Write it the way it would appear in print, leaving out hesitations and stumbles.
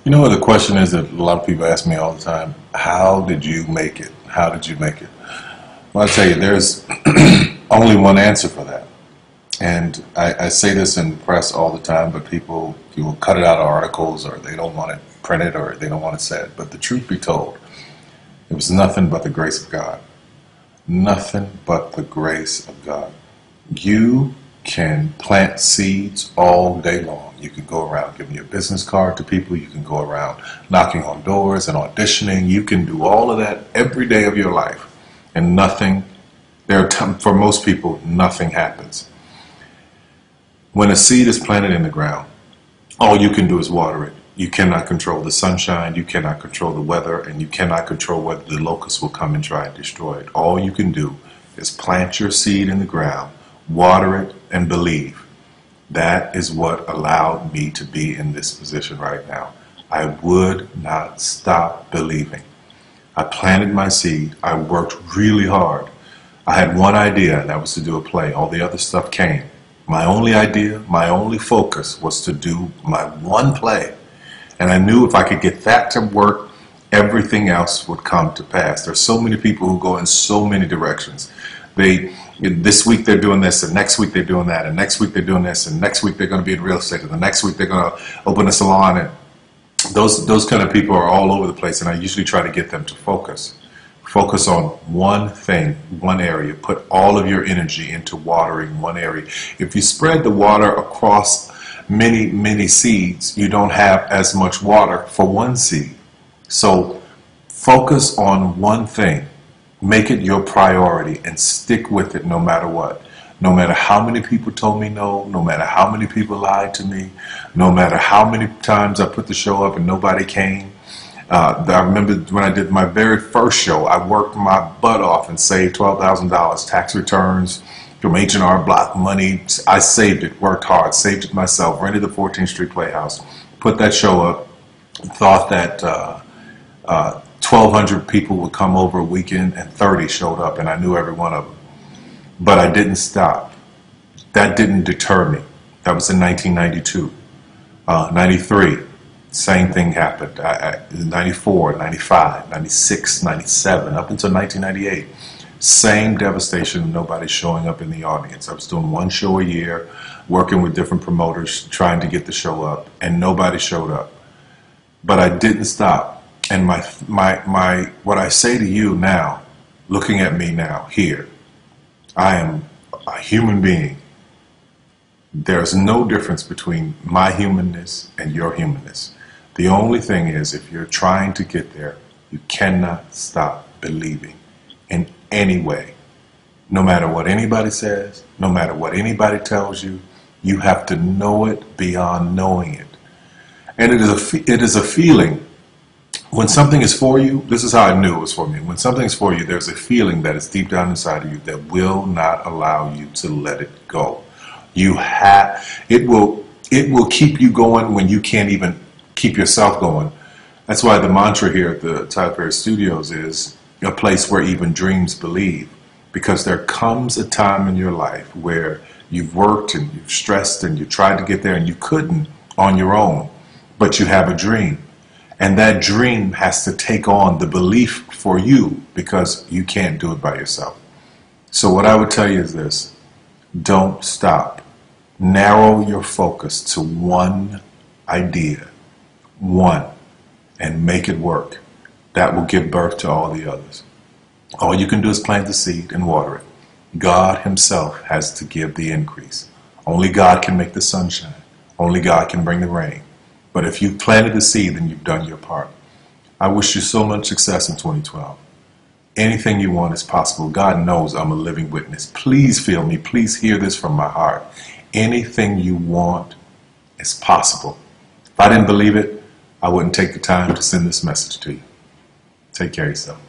You know what the question is that a lot of people ask me all the time? How did you make it? How did you make it? Well, I tell you, there's only one answer for that. And I say this in press all the time, but people, you will cut it out of articles, or they don't want it printed, or they don't want it said. But the truth be told, it was nothing but the grace of God. Nothing but the grace of God. You can plant seeds all day long. You can go around giving your business card to people. You can go around knocking on doors and auditioning. You can do all of that every day of your life. And nothing, for most people, nothing happens. When a seed is planted in the ground, all you can do is water it. You cannot control the sunshine, you cannot control the weather, and you cannot control whether the locusts will come and try and destroy it. All you can do is plant your seed in the ground, water it, and believe. That is what allowed me to be in this position right now. I would not stop believing. I planted my seed. I worked really hard. I had one idea, and that was to do a play. All the other stuff came. My only idea, my only focus was to do my one play. And I knew if I could get that to work, everything else would come to pass. There's so many people who go in so many directions. This week they're doing this, and next week they're doing that, and next week they're doing this, and next week they're going to be in real estate, and the next week they're going to open a salon. And those kind of people are all over the place, and I usually try to get them to focus. Focus on one thing, one area. Put all of your energy into watering one area. If you spread the water across many seeds, you don't have as much water for one seed. So focus on one thing. Make it your priority and stick with it no matter what. No matter how many people told me no, no matter how many people lied to me, no matter how many times I put the show up and nobody came. I remember when I did my very first show, I worked my butt off and saved $12,000 tax returns from H&R Block money. I saved it, worked hard, saved it myself, rented the 14th Street Playhouse, put that show up, thought that 1,200 people would come over a weekend, and 30 showed up, and I knew every one of them. But I didn't stop. That didn't deter me. That was in 1992. 93, same thing happened. 94, 95, 96, 97, up until 1998. Same devastation, nobody showing up in the audience. I was doing one show a year, working with different promoters, trying to get the show up, and nobody showed up. But I didn't stop. And what I say to you now, looking at me now, here, I am a human being. There's no difference between my humanness and your humanness. The only thing is, if you're trying to get there, you cannot stop believing in any way. No matter what anybody says, no matter what anybody tells you, you have to know it beyond knowing it. And it is a feeling. When something is for you, this is how I knew it was for me. When something is for you, there's a feeling that is deep down inside of you that will not allow you to let it go. It will keep you going when you can't even keep yourself going. That's why the mantra here at the Tyler Perry Studios is a place where even dreams believe. Because there comes a time in your life where you've worked and you've stressed and you tried to get there and you couldn't on your own, but you have a dream. And that dream has to take on the belief for you because you can't do it by yourself. So what I would tell you is this: don't stop. Narrow your focus to one idea, one, and make it work. That will give birth to all the others. All you can do is plant the seed and water it. God himself has to give the increase. Only God can make the sunshine. Only God can bring the rain. But if you've planted the seed, then you've done your part. I wish you so much success in 2012. Anything you want is possible. God knows I'm a living witness. Please feel me. Please hear this from my heart. Anything you want is possible. If I didn't believe it, I wouldn't take the time to send this message to you. Take care of yourself.